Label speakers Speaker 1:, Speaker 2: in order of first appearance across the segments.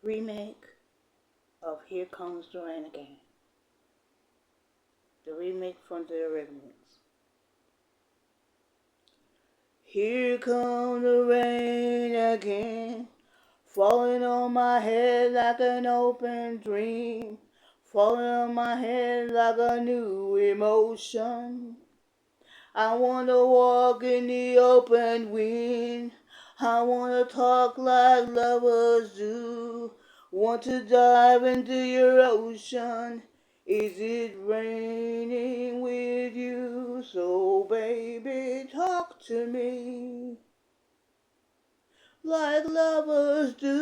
Speaker 1: remake of Here Comes the Rain Again. The remake from the originals. Here comes the rain again, falling on my head like an open dream, falling on my head like a new emotion. I wanna walk in the open wind, I wanna talk like lovers do, want to dive into your ocean. Is it raining with you? So baby, talk to me like lovers do.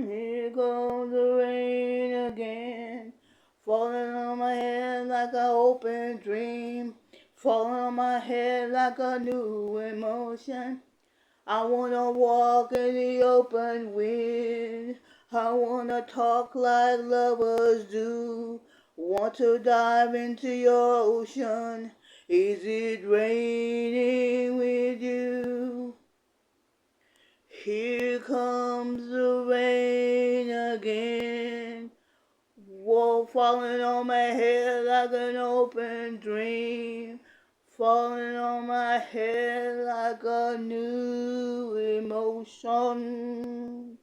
Speaker 1: Here goes the rain again, falling on my head like an open dream, falling on my head like a new emotion. I wanna walk in the open wind, I wanna talk like lovers do, want to dive into your ocean. Is it raining with you? Here comes the rain again, whoa, falling on my head like an open dream, falling on my head like a new emotion.